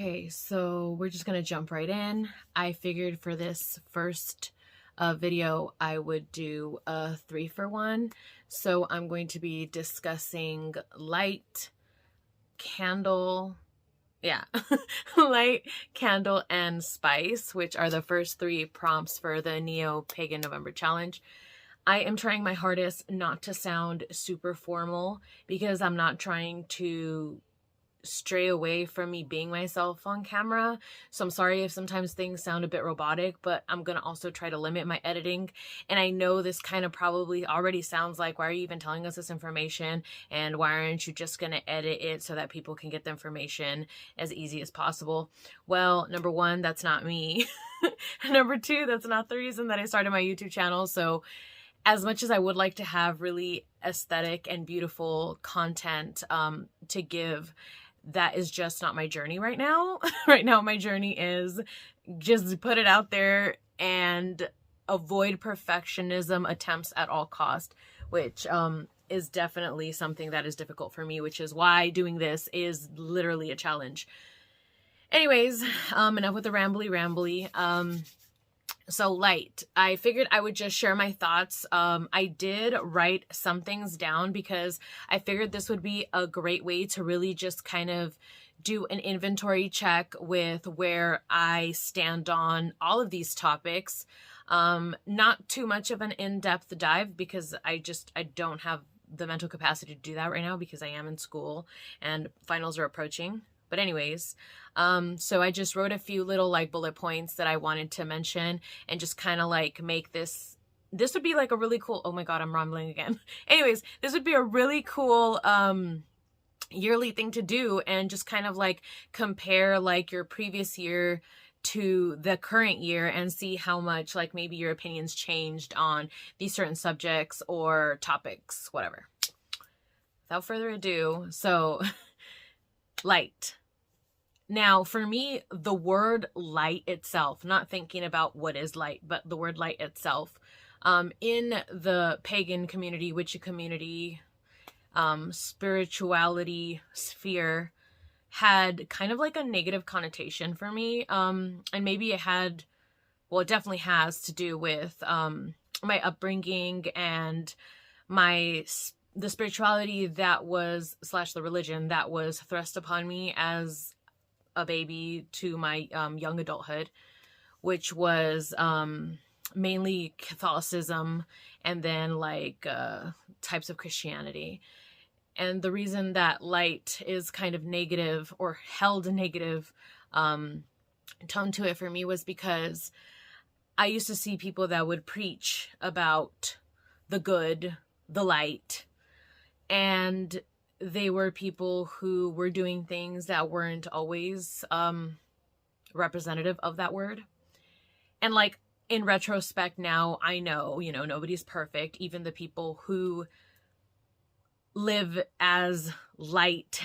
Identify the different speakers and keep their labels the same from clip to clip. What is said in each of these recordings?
Speaker 1: Okay, so we're just gonna jump right in. I figured for this first video I would do a 3-for-1. So I'm going to be discussing light, candle, light, candle, and spice, which are the first 3 prompts for the Neopagan November challenge. I am trying my hardest not to sound super formal because I'm not trying to stray away from me being myself on camera. So I'm sorry if sometimes things sound a bit robotic, but I'm gonna also try to limit my editing. And I know this kind of probably already sounds like, why are you even telling us this information? And why aren't you just gonna edit it so that people can get the information as easy as possible? Well, number 1, that's not me. Number 2, that's not the reason that I started my YouTube channel. So as much as I would like to have really aesthetic and beautiful content to give, that is just not my journey right now. Right now, my journey is just put it out there and avoid perfectionism attempts at all cost, which is definitely something that is difficult for me, which is why doing this is literally a challenge. Anyways, enough with the rambly. So light, I figured I would just share my thoughts. I did write some things down because I figured this would be a great way to really just kind of do an inventory check with where I stand on all of these topics. Not too much of an in-depth dive because I don't have the mental capacity to do that right now because I am in school and finals are approaching. But anyways, so I just wrote a few little like bullet points that I wanted to mention and just kind of like make this would be like a really cool, oh my God, I'm rambling again. Anyways, this would be a really cool yearly thing to do and just kind of like compare like your previous year to the current year and see how much like maybe your opinions changed on these certain subjects or topics, whatever. Without further ado, so light. Now, for me, the word light itself, not thinking about what is light, but the word light itself, in the pagan community, witchy community, spirituality sphere, had kind of like a negative connotation for me. And maybe it had, well, it definitely has to do with my upbringing and the spirituality that was, / the religion that was thrust upon me as a baby to my young adulthood, which was mainly Catholicism and then like types of Christianity. And the reason that light is kind of negative or held a negative tone to it for me was because I used to see people that would preach about the good, the light, and they were people who were doing things that weren't always representative of that word. And like in retrospect now, I know, nobody's perfect. Even the people who live as light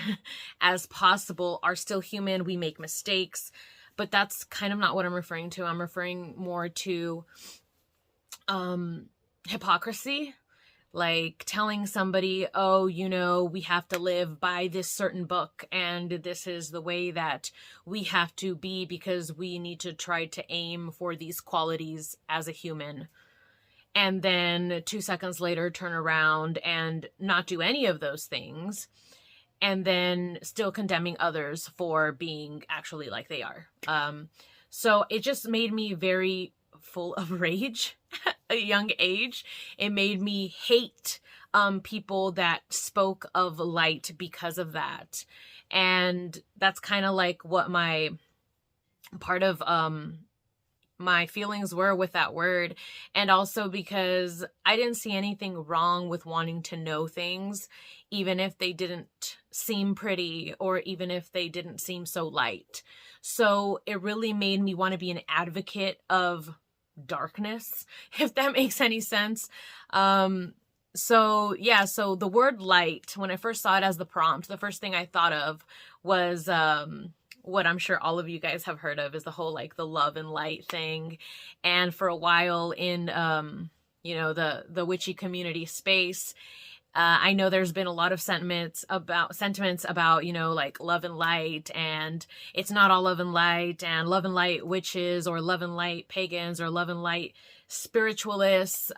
Speaker 1: as possible are still human. We make mistakes, but that's kind of not what I'm referring to. I'm referring more to hypocrisy. Like telling somebody, oh, we have to live by this certain book and this is the way that we have to be because we need to try to aim for these qualities as a human. And then 2 seconds later, turn around and not do any of those things. And then still condemning others for being actually like they are. So it just made me very full of rage at a young age. It made me hate people that spoke of light because of that. And that's kind of like what my part of my feelings were with that word. And also because I didn't see anything wrong with wanting to know things, even if they didn't seem pretty or even if they didn't seem so light. So it really made me want to be an advocate of darkness, if that makes any sense. So the word light, when I first saw it as the prompt, the first thing I thought of was what I'm sure all of you guys have heard of is the whole like the love and light thing. And for a while in the witchy community space, I know there's been a lot of sentiments about, you know, like love and light, and it's not all love and light witches, or love and light pagans, or love and light spiritualists.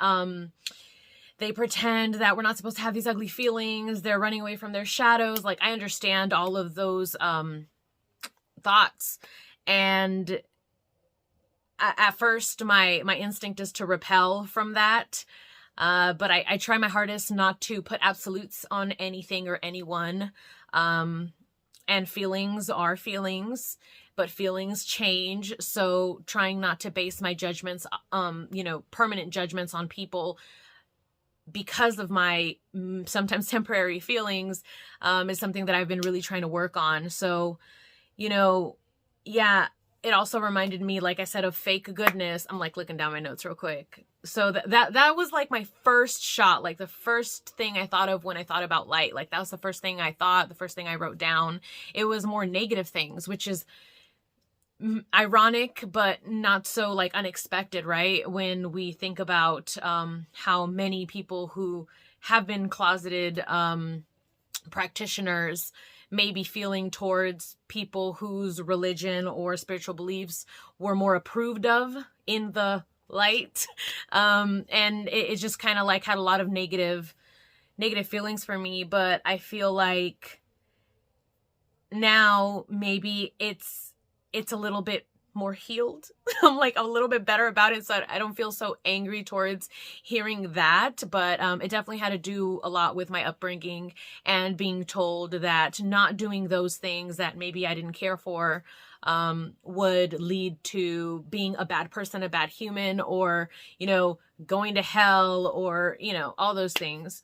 Speaker 1: They pretend that we're not supposed to have these ugly feelings. They're running away from their shadows. Like, I understand all of those thoughts. And at first, my instinct is to repel from that. But I try my hardest not to put absolutes on anything or anyone. And feelings are feelings, but feelings change. So trying not to base my judgments, you know, permanent judgments on people because of my sometimes temporary feelings, is something that I've been really trying to work on. So, you know, yeah, it also reminded me, like I said, of fake goodness. I'm like looking down my notes real quick. So that was like my first shot, like the first thing I thought of when I thought about light. Like that was the first thing I thought, the first thing I wrote down. It was more negative things, which is ironic, but not so like unexpected, right? When we think about how many people who have been closeted practitioners may be feeling towards people whose religion or spiritual beliefs were more approved of in the light. And it just kind of like had a lot of negative feelings for me. But I feel like now maybe it's a little bit more healed. I'm like a little bit better about it, so I don't feel so angry towards hearing that. But it definitely had to do a lot with my upbringing and being told that not doing those things that maybe I didn't care for would lead to being a bad person, a bad human, or, you know, going to hell, or, you know, all those things.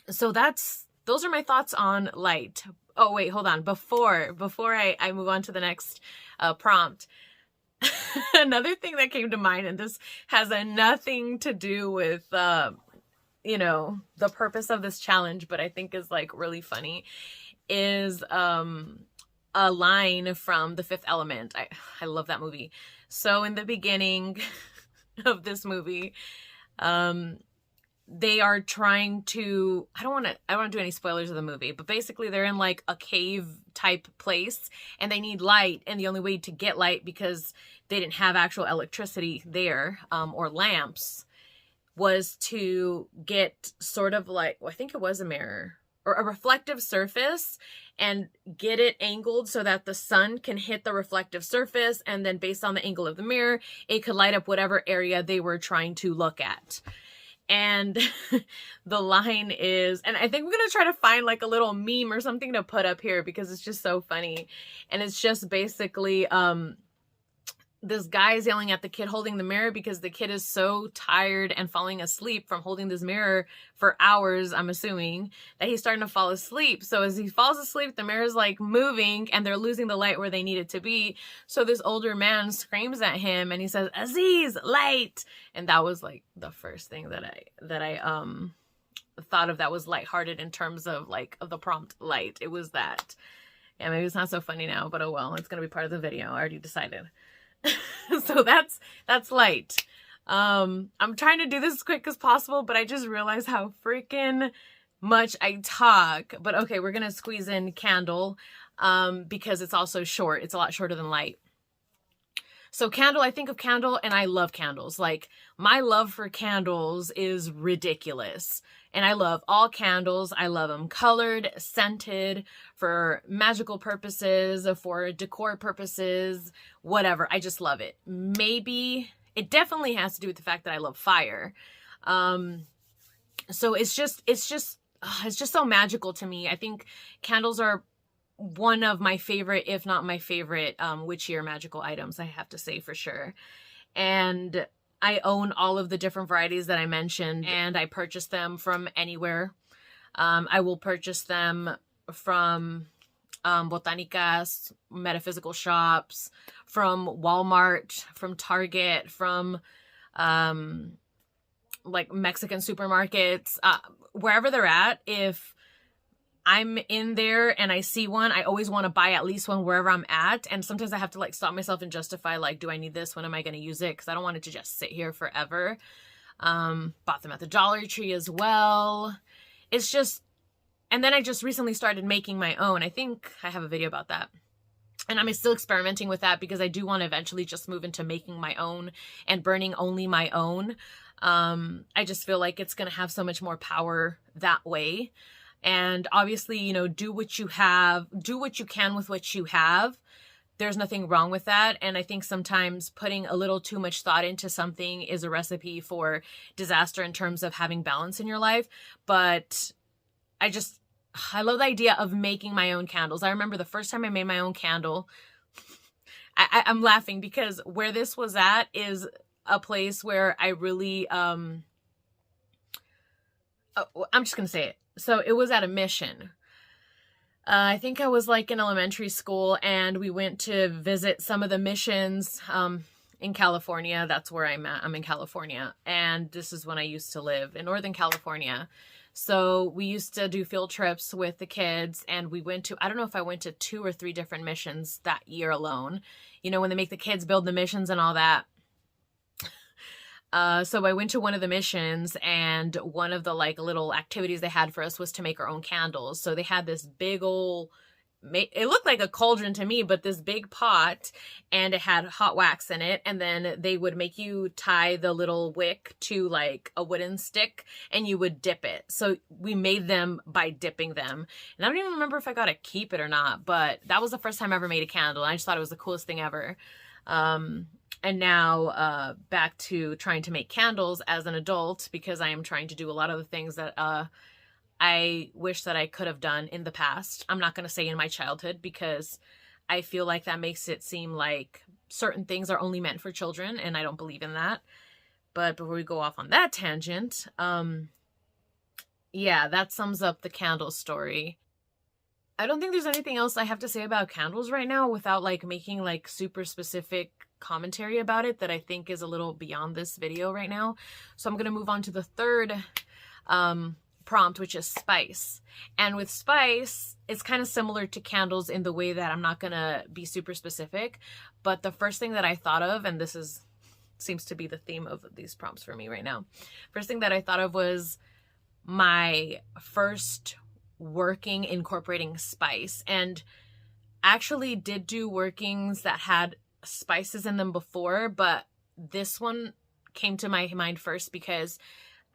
Speaker 1: So those are my thoughts on light. Oh, wait, hold on. Before I move on to the next prompt, another thing that came to mind, and this has nothing to do with, you know, the purpose of this challenge, but I think is like really funny, is a line from The Fifth Element. I love that movie. So in the beginning of this movie, they are trying to, I don't want to do any spoilers of the movie, but basically they're in like a cave type place and they need light. And the only way to get light, because they didn't have actual electricity there, or lamps, was to get sort of like, well, I think it was a mirror or a reflective surface, and get it angled so that the sun can hit the reflective surface. And then based on the angle of the mirror, it could light up whatever area they were trying to look at. And the line is, and I think we're going to try to find like a little meme or something to put up here because it's just so funny. And it's just basically, this guy's yelling at the kid holding the mirror because the kid is so tired and falling asleep from holding this mirror for hours, I'm assuming, that he's starting to fall asleep. So as he falls asleep, the mirror's like moving and they're losing the light where they need it to be. So this older man screams at him and he says, "Aziz, light!" And that was like the first thing that I thought of that was lighthearted in terms of like of the prompt light. It was that. Yeah, maybe it's not so funny now, but oh well, it's going to be part of the video. I already decided. So that's light. I'm trying to do this as quick as possible, but I just realized how freaking much I talk. But okay, we're gonna squeeze in candle, because it's also short. It's a lot shorter than light. So candle, I think of candle and I love candles. Like my love for candles is ridiculous. And I love all candles. I love them colored, scented, for magical purposes, for decor purposes, whatever. I just love it. Maybe it definitely has to do with the fact that I love fire. So it's just so magical to me. I think candles are one of my favorite, if not my favorite, witchy or magical items, I have to say for sure. And I own all of the different varieties that I mentioned, and I purchase them from anywhere. I will purchase them from botanicas, metaphysical shops, from Walmart, from Target, from like Mexican supermarkets, wherever they're at. If I'm in there and I see one, I always want to buy at least one wherever I'm at. And sometimes I have to like stop myself and justify, like, do I need this? When am I going to use it? Because I don't want it to just sit here forever. Bought them at the Dollar Tree as well. it's just, and then I just recently started making my own. I think I have a video about that. And I'm still experimenting with that because I do want to eventually just move into making my own and burning only my own. I just feel like it's going to have so much more power that way. And obviously, you know, do what you have, do what you can with what you have. There's nothing wrong with that. And I think sometimes putting a little too much thought into something is a recipe for disaster in terms of having balance in your life. But I love the idea of making my own candles. I remember the first time I made my own candle, I'm laughing because where this was at is a place where I really, I'm just going to say it. So it was at a mission. I think I was like in elementary school, and we went to visit some of the missions in California. That's where I'm at. I'm in California. And this is when I used to live in Northern California. So we used to do field trips with the kids, and we went to, I don't know if I went to 2 or 3 different missions that year alone. You know, when they make the kids build the missions and all that. So I went to one of the missions, and one of the like little activities they had for us was to make our own candles. So they had this big old, it looked like a cauldron to me, but this big pot, and it had hot wax in it. And then they would make you tie the little wick to like a wooden stick, and you would dip it. So we made them by dipping them. And I don't even remember if I got to keep it or not, but that was the first time I ever made a candle. And I just thought it was the coolest thing ever. And now back to trying to make candles as an adult, because I am trying to do a lot of the things that I wish that I could have done in the past. I'm not going to say in my childhood, because I feel like that makes it seem like certain things are only meant for children, and I don't believe in that. But before we go off on that tangent, yeah, that sums up the candle story. I don't think there's anything else I have to say about candles right now without like making like super specific commentary about it that I think is a little beyond this video right now. So I'm going to move on to the third prompt, which is spice. And with spice, it's kind of similar to candles in the way that I'm not going to be super specific. But the first thing that I thought of, and this seems to be the theme of these prompts for me right now. First thing that I thought of was my first working incorporating spice, and actually did do workings that had spices in them before, but this one came to my mind first because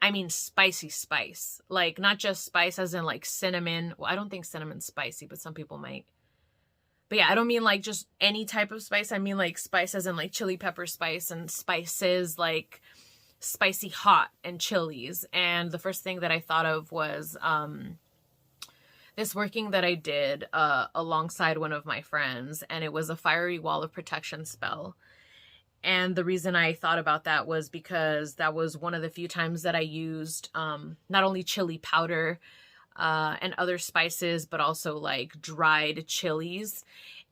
Speaker 1: I mean spicy spice, like not just spice as in like cinnamon. Well, I don't think cinnamon's spicy, but some people might. But yeah, I don't mean like just any type of spice. I mean like spice as in like chili pepper spice, and spices like spicy hot and chilies. And the first thing that I thought of was this working that I did alongside one of my friends, and it was a fiery wall of protection spell. And the reason I thought about that was because that was one of the few times that I used not only chili powder and other spices, but also like dried chilies.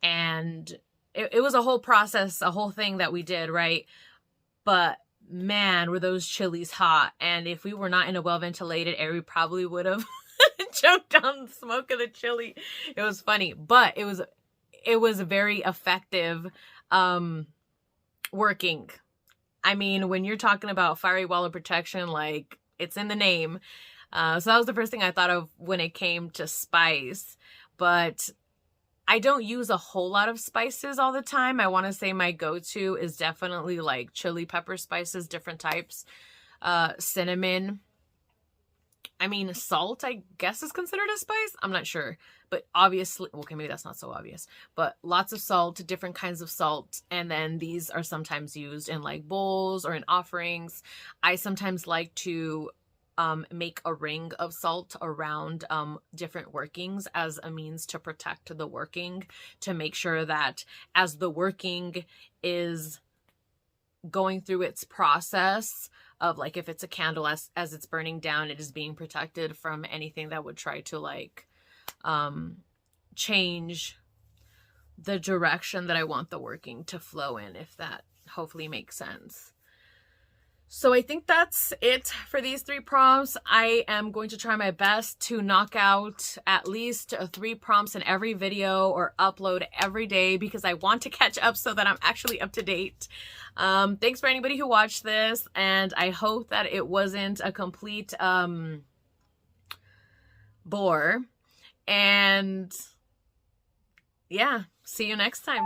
Speaker 1: And it was a whole process, a whole thing that we did, right? But man, were those chilies hot. And if we were not in a well-ventilated area, we probably would have choked on the smoke of the chili. It was funny, but it was very effective working. I mean, when you're talking about fiery wall of protection, like it's in the name. So that was the first thing I thought of when it came to spice. But I don't use a whole lot of spices all the time. I want to say my go-to is definitely like chili pepper spices, different types, cinnamon. I mean, salt, I guess, is considered a spice. I'm not sure. But obviously, okay, maybe that's not so obvious. But lots of salt, different kinds of salt. And then these are sometimes used in like bowls or in offerings. I sometimes like to make a ring of salt around different workings as a means to protect the working, to make sure that as the working is going through its process of like, if it's a candle, as it's burning down, it is being protected from anything that would try to like change the direction that I want the working to flow in, if that hopefully makes sense. So I think that's it for these 3 prompts. I am going to try my best to knock out at least 3 prompts in every video or upload every day, because I want to catch up so that I'm actually up to date. Thanks for anybody who watched this, and I hope that it wasn't a complete bore. And yeah, see you next time.